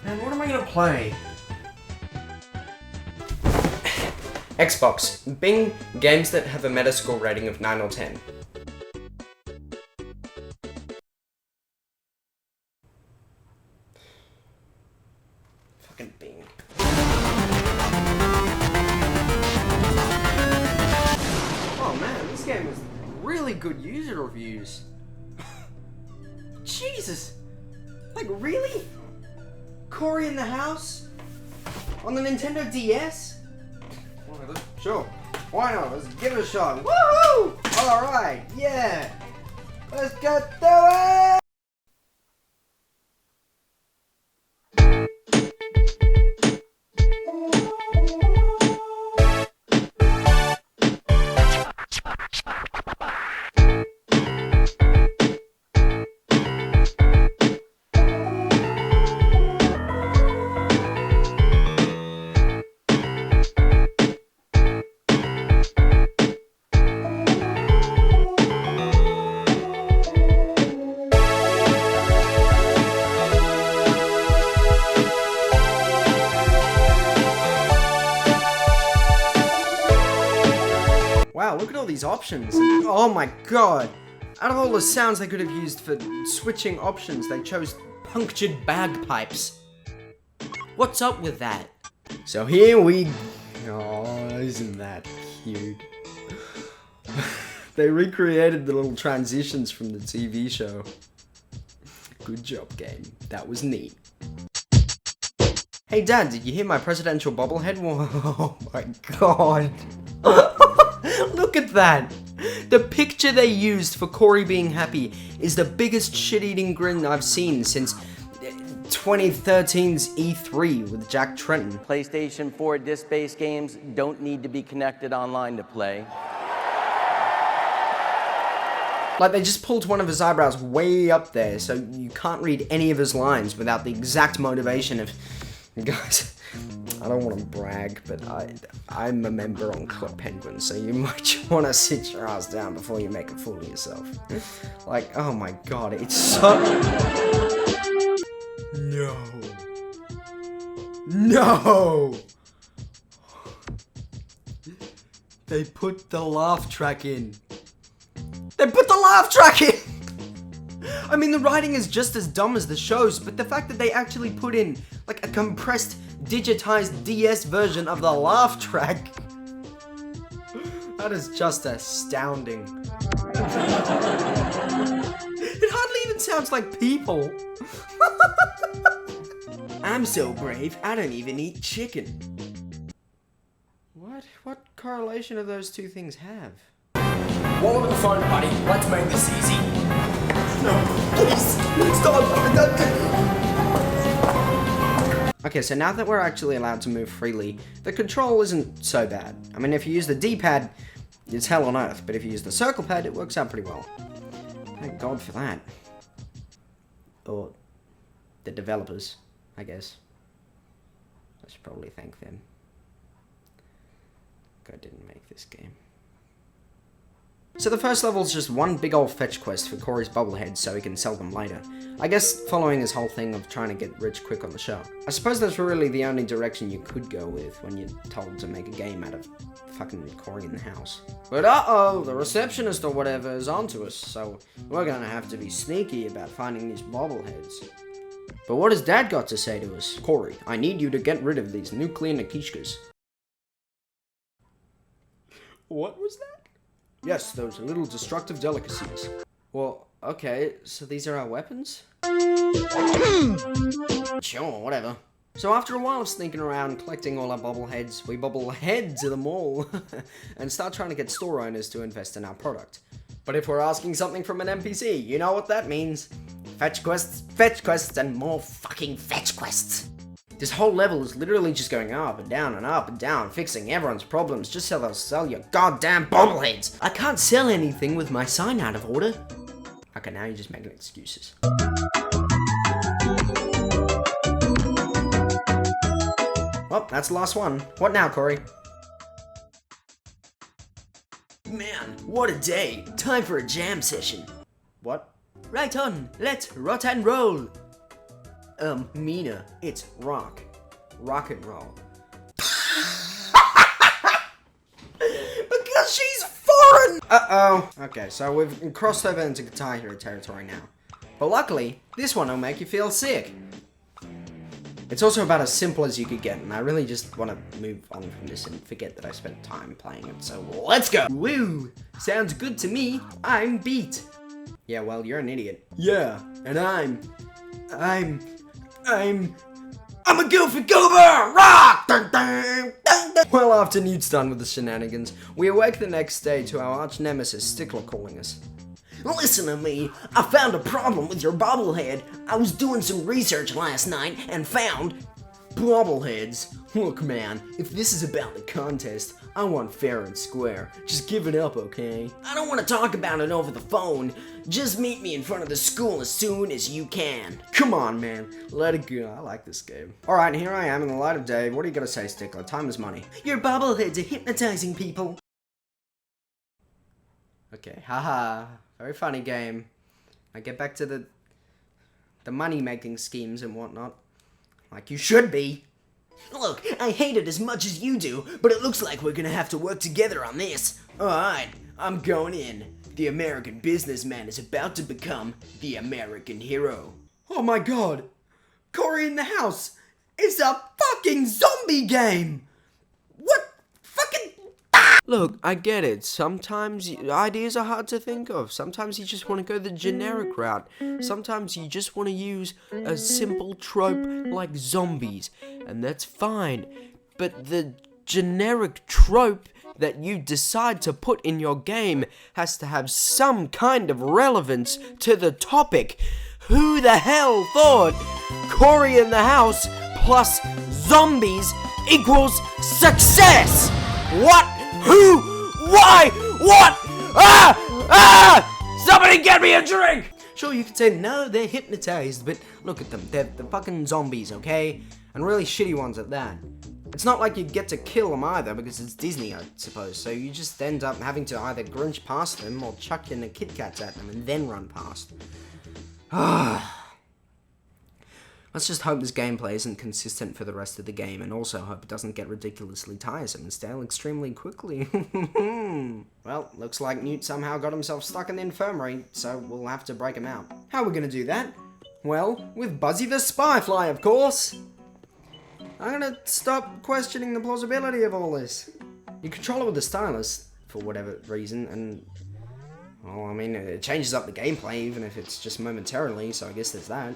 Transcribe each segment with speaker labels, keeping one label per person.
Speaker 1: Man, what am I gonna play? Xbox. Bing games that have a Metascore rating of 9 or 10. Fucking Bing. Oh man, this game has really good user reviews. Jesus! Like, really? Cory in the house? On the Nintendo DS? Sure. Why not? Let's give it a shot. Woohoo! Alright, yeah! Let's go do it! Wow, look at all these options. Oh my god. Out of all the sounds they could have used for switching options, they chose punctured bagpipes. What's up with that? So here we... Oh, isn't that cute? They recreated the little transitions from the TV show. Good job, game. That was neat. Hey Dad, did you hear my presidential bobblehead? Oh my god. Look at that! The picture they used for Cory being happy is the biggest shit-eating grin I've seen since 2013's E3 with Jack Tretton.
Speaker 2: PlayStation 4 disc-based games don't need to be connected online to play.
Speaker 1: Like, they just pulled one of his eyebrows way up there, so you can't read any of his lines without the exact motivation of... Guys, I don't want to brag, but I'm a member on Club Penguin, so you might want to sit your ass down before you make a fool of yourself. Like, oh my god, it's so... No. No! They put the laugh track in. They put the laugh track in! I mean, the writing is just as dumb as the shows, but the fact that they actually put in, like, a compressed, digitized DS version of the laugh track, that is just astounding. It hardly even sounds like people. I'm so brave, I don't even eat chicken. What correlation do those two things have?
Speaker 3: Wallet on the phone, buddy. Let's make this easy.
Speaker 1: No, please, stop. Okay, so now that we're actually allowed to move freely, the control isn't so bad. I mean, if you use the D-pad, it's hell on earth, but if you use the circle pad, it works out pretty well. Thank God for that. Or the developers, I guess. I should probably thank them. God didn't make this game. So the first level is just one big old fetch quest for Cory's bobbleheads so he can sell them later. I guess following his whole thing of trying to get rich quick on the show. I suppose that's really the only direction you could go with when you're told to make a game out of fucking Cory in the house. But uh-oh, the receptionist or whatever is onto us, so we're gonna have to be sneaky about finding these bobbleheads. But what has Dad got to say to us? Cory, I need you to get rid of these nuclear Nikishkas. What was that? Yes, those little destructive delicacies. Well, okay, so these are our weapons? Sure, whatever. So after a while of sneaking around, collecting all our bobbleheads, we bobble heads of them all, and start trying to get store owners to invest in our product. But if we're asking something from an NPC, you know what that means. Fetch quests, and more fucking fetch quests. This whole level is literally just going up and down, fixing everyone's problems just so they'll sell your goddamn bobbleheads. I can't sell anything with my sign out of order. Okay, now you're just making excuses. Well, that's the last one. What now, Cory? Man, what a day. Time for a jam session. What? Right on, let's rot and roll. Mina, it's rock. Rock and roll. Because she's foreign! Uh-oh. Okay, so we've crossed over into Guitar Hero territory now. But luckily, this one will make you feel sick. It's also about as simple as you could get, and I really just want to move on from this and forget that I spent time playing it, so let's go! Woo! Sounds good to me. I'm beat. Yeah, well, you're an idiot. Yeah, and I'm a goofy goober! Rock! Dun, dun, dun, dun. Well, after Newt's done with the shenanigans, we awake the next day to our arch nemesis, Stickler, calling us.
Speaker 4: Listen to me, I found a problem with your bobblehead. I was doing some research last night and found bobbleheads. Look man, if this is about the contest, I want fair and square. Just give it up, okay? I don't want to talk about it over the phone. Just meet me in front of the school as soon as you can.
Speaker 1: Come on, man. Let it go. I like this game. Alright, here I am in the light of day. What are you gonna say, Stickler? Time is money.
Speaker 4: Your bobbleheads are hypnotizing people.
Speaker 1: Okay, haha. Very funny game. I get back to the money-making schemes and whatnot. Like you should be.
Speaker 4: Look, I hate it as much as you do, but it looks like we're gonna have to work together on this. Alright, I'm going in. The American businessman is about to become the American hero.
Speaker 1: Oh my god! Cory in the house! It's a fucking zombie game! What fucking... Look, I get it. Sometimes ideas are hard to think of. Sometimes you just want to go the generic route. Sometimes you just want to use a simple trope like zombies. And that's fine. But the generic trope that you decide to put in your game has to have some kind of relevance to the topic. Who the hell thought Cory in the house plus zombies equals success? What? Who? Why? What? Somebody get me a drink! Sure, you could say, no, they're hypnotized, but look at them. They're fucking zombies, okay? And really shitty ones at that. It's not like you'd get to kill them either, because it's Disney, I suppose, so you just end up having to either Grinch past them or chuck in the Kit Kats at them and then run past. Let's just hope this gameplay isn't consistent for the rest of the game, and also hope it doesn't get ridiculously tiresome and stale extremely quickly. Well, looks like Newt somehow got himself stuck in the infirmary, so we'll have to break him out. How are we gonna do that? Well, with Buzzy the Spyfly, of course! I'm gonna stop questioning the plausibility of all this. You control it with the stylus, for whatever reason, and... well, I mean, it changes up the gameplay, even if it's just momentarily, so I guess there's that.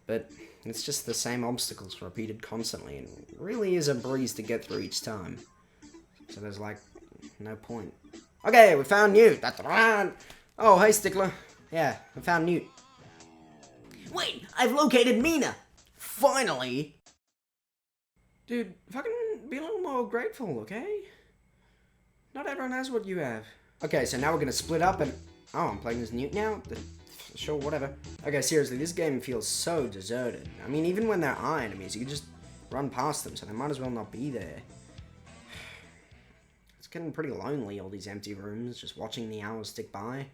Speaker 1: But it's just the same obstacles repeated constantly, and it really is a breeze to get through each time. So there's, like, no point. Okay, we found Newt! That's right! Oh, hey, Stickler. Yeah, I found Newt.
Speaker 4: Wait, I've located Mina! Finally!
Speaker 1: Dude, fucking be a little more grateful, okay? Not everyone has what you have. Okay, so now we're gonna split up and... oh, I'm playing as Newt now? Sure, whatever. Okay, seriously, this game feels so deserted. I mean, even when there are enemies, you can just run past them, so they might as well not be there. It's getting pretty lonely, all these empty rooms, just watching the hours tick by.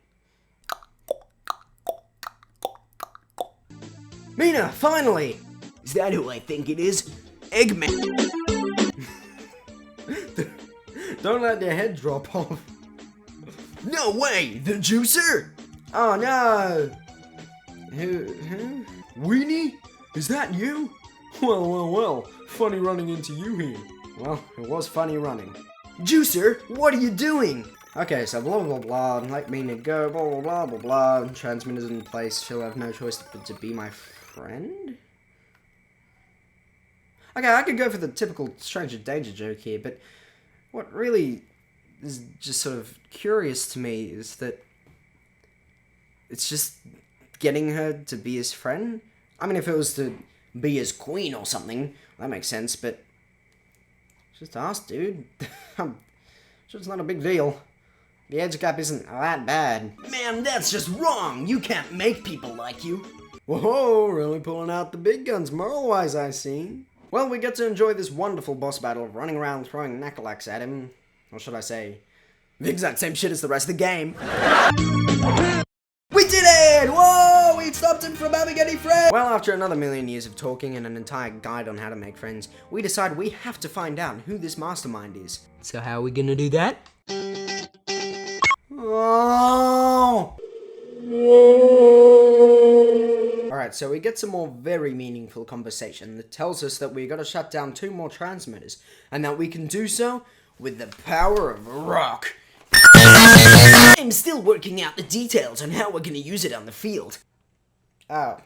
Speaker 1: Mina, finally!
Speaker 4: Is that who I think it is? Eggman!
Speaker 1: Don't let your head drop off.
Speaker 4: No way! The juicer!
Speaker 1: Oh no! Who? Weenie? Is that you? Well. Funny running into you here. Well, it was funny running.
Speaker 4: Juicer, what are you doing?
Speaker 1: Okay, so blah blah blah, let Mina go, blah blah blah blah blah. Transmitter's in place, she'll have no choice but to be my friend? Okay, I could go for the typical stranger danger joke here, but what really is just sort of curious to me is that it's just getting her to be his friend? I mean, if it was to be his queen or something, that makes sense, but just ask, dude. I'm sure it's not a big deal. The age gap isn't that bad.
Speaker 4: Man, that's just wrong! You can't make people like you!
Speaker 1: Whoa, really pulling out the big guns moral-wise, I see. Well, we get to enjoy this wonderful boss battle of running around throwing knackalax at him. Or should I say, the exact same shit as the rest of the game. We did it! Whoa! We stopped him
Speaker 4: from having any friends.
Speaker 1: Well, after another million years of talking and an entire guide on how to make friends, we decide we have to find out who this mastermind is.
Speaker 4: So how are we gonna do that?
Speaker 1: Oh! Alright, so we get some more very meaningful conversation that tells us that we gotta shut down 2 more transmitters, and that we can do so with the power of rock.
Speaker 4: I'm still working out the details on how we're gonna use it on the field.
Speaker 1: Oh.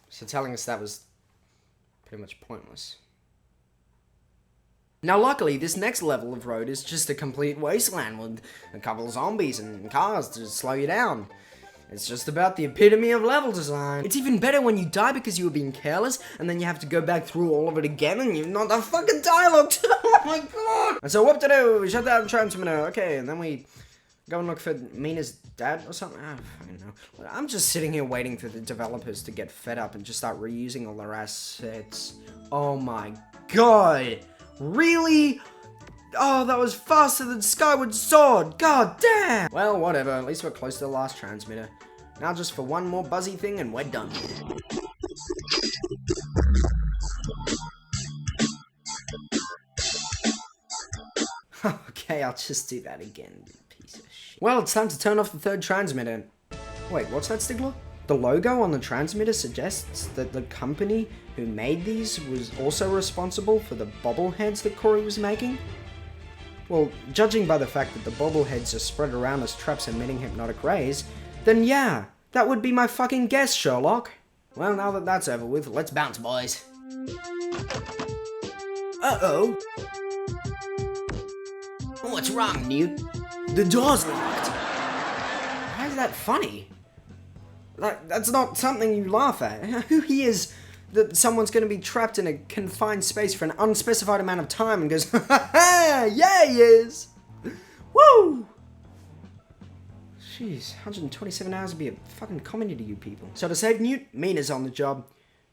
Speaker 1: So telling us that was pretty much pointless. Now luckily, this next level of road is just a complete wasteland with a couple of zombies and cars to slow you down. It's just about the epitome of level design. It's even better when you die because you were being careless, and then you have to go back through all of it again, and you've not the fucking dialogue too. Oh my god! And so what to do? We shut down the transmitter, okay, and then we go and look for Mina's dad or something? I don't fucking know. I'm just sitting here waiting for the developers to get fed up and just start reusing all their assets. Oh my god! Really? Oh, that was faster than Skyward Sword! God damn! Well, whatever, at least we're close to the last transmitter. Now just for one more buzzy thing and we're done. Okay, I'll just do that again, you piece of shit. Well, it's time to turn off the 3rd transmitter. Wait, what's that, Stigler? The logo on the transmitter suggests that the company who made these was also responsible for the bobbleheads that Cory was making? Well, judging by the fact that the bobbleheads are spread around as traps emitting hypnotic rays, then yeah, that would be my fucking guess, Sherlock. Well, now that that's over with, let's bounce, boys.
Speaker 4: Uh-oh. What's wrong, Newt? The door's locked.
Speaker 1: Why is that funny? That's not something you laugh at. Who hears that someone's going to be trapped in a confined space for an unspecified amount of time and goes, ha ha ha, yeah he is! Woo! Jeez, 127 hours would be a fucking comedy to you people. So to save Newt, Mina's on the job.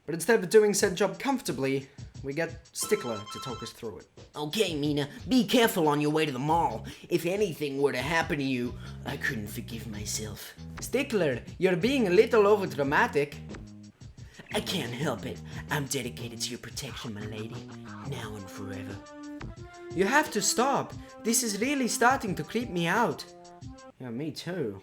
Speaker 1: But instead of doing said job comfortably, we get Stickler to talk us through it.
Speaker 4: Okay, Mina, be careful on your way to the mall. If anything were to happen to you, I couldn't forgive myself.
Speaker 1: Stickler, you're being a little over dramatic.
Speaker 4: I can't help it. I'm dedicated to your protection, my lady. Now and forever.
Speaker 1: You have to stop. This is really starting to creep me out. Yeah, me too.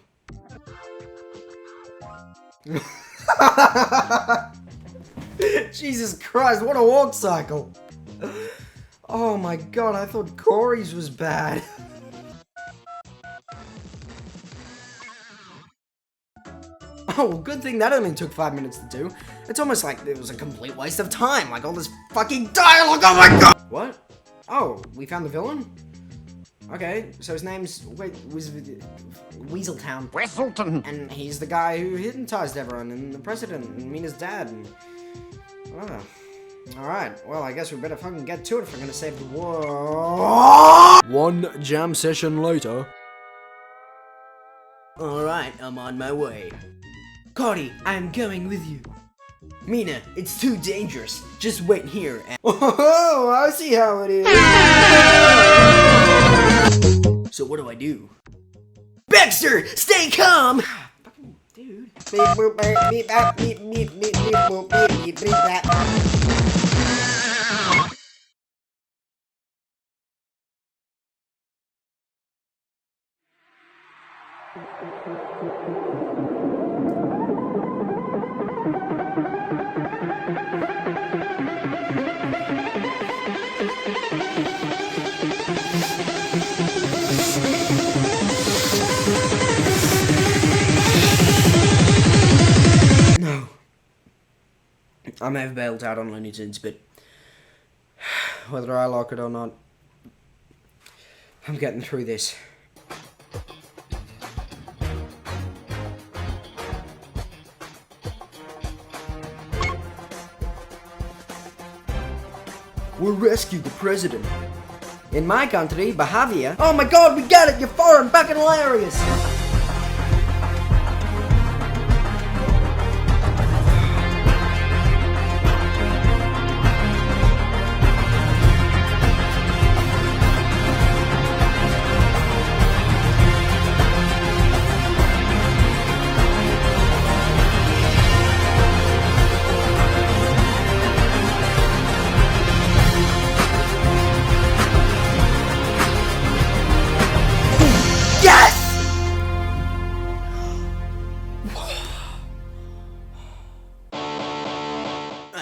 Speaker 1: Jesus Christ, what a walk cycle! Oh my god, I thought Cory's was bad. Oh, well, good thing that only took 5 minutes to do. It's almost like it was a complete waste of time, like all this fucking dialogue, oh my god! What? Oh, we found the villain? Okay, so his name's, Weaseltown.
Speaker 3: Weaselton.
Speaker 1: And he's the guy who hypnotized everyone, and the president, and Mina's dad, and... Oh. Alright, well, I guess we better fucking get to it if we're gonna save the world. One jam session later.
Speaker 4: Alright, I'm on my way. Cory, I'm going with you. Mina, it's too dangerous. Just wait here and...
Speaker 1: Oh, I see how it is.
Speaker 4: So what do I do? Baxter, stay calm!
Speaker 1: Fucking dude. Beep boop beep bap beep beep beep beep boop beep beep beep bap. No. I may have bailed out on Looney Tunes, but whether I like it or not, I'm getting through this.
Speaker 4: We'll rescue the president.
Speaker 1: In my country, Bahavia. Oh my god, we got it! You're foreign, fucking hilarious!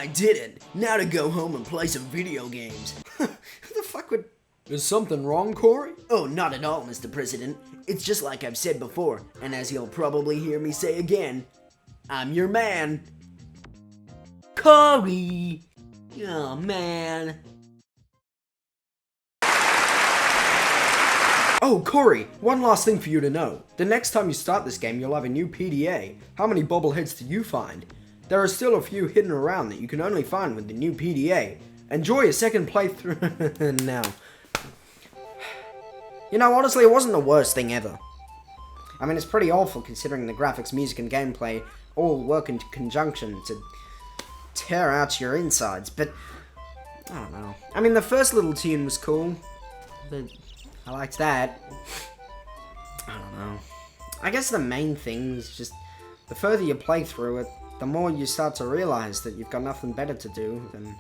Speaker 4: I did it. Now to go home and play some video games.
Speaker 1: Who the fuck would... Is something wrong, Cory?
Speaker 4: Oh, not at all, Mr. President. It's just like I've said before, and as you'll probably hear me say again, I'm your man, Cory. Oh, man.
Speaker 1: Oh, Cory, one last thing for you to know. The next time you start this game, you'll have a new PDA. How many bobbleheads did you find? There are still a few hidden around that you can only find with the new PDA. Enjoy a second playthrough now. You know, honestly, it wasn't the worst thing ever. I mean, it's pretty awful considering the graphics, music, and gameplay all work in conjunction to tear out your insides, but I don't know. I mean, the first little tune was cool, but I liked that. I don't know. I guess the main thing is just the further you play through it, the more you start to realize that you've got nothing better to do than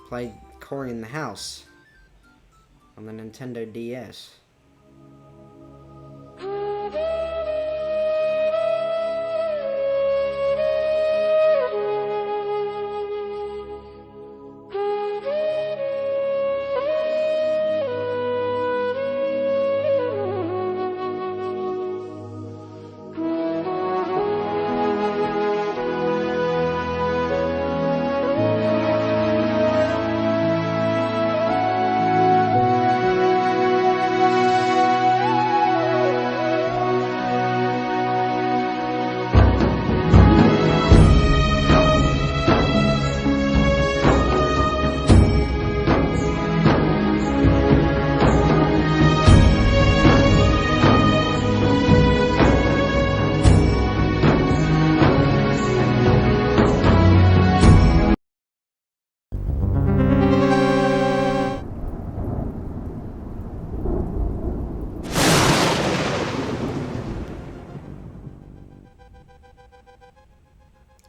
Speaker 1: play Cory in the House on the Nintendo DS.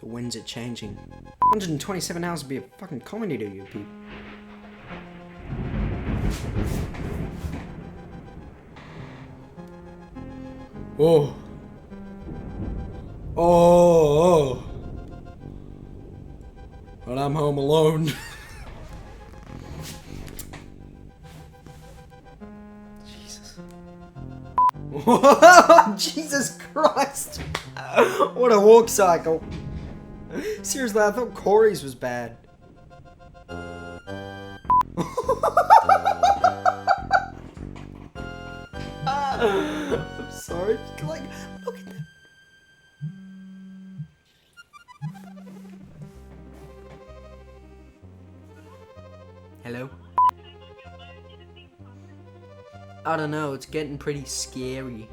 Speaker 1: The winds are changing. 127 hours would be a fucking comedy to you people. Oh. Oh. But I'm home alone. Jesus. Jesus Christ. What a walk cycle. Seriously, I thought Cory's was bad. I'm sorry. Like, look at that. Hello? I don't know, it's getting pretty scary.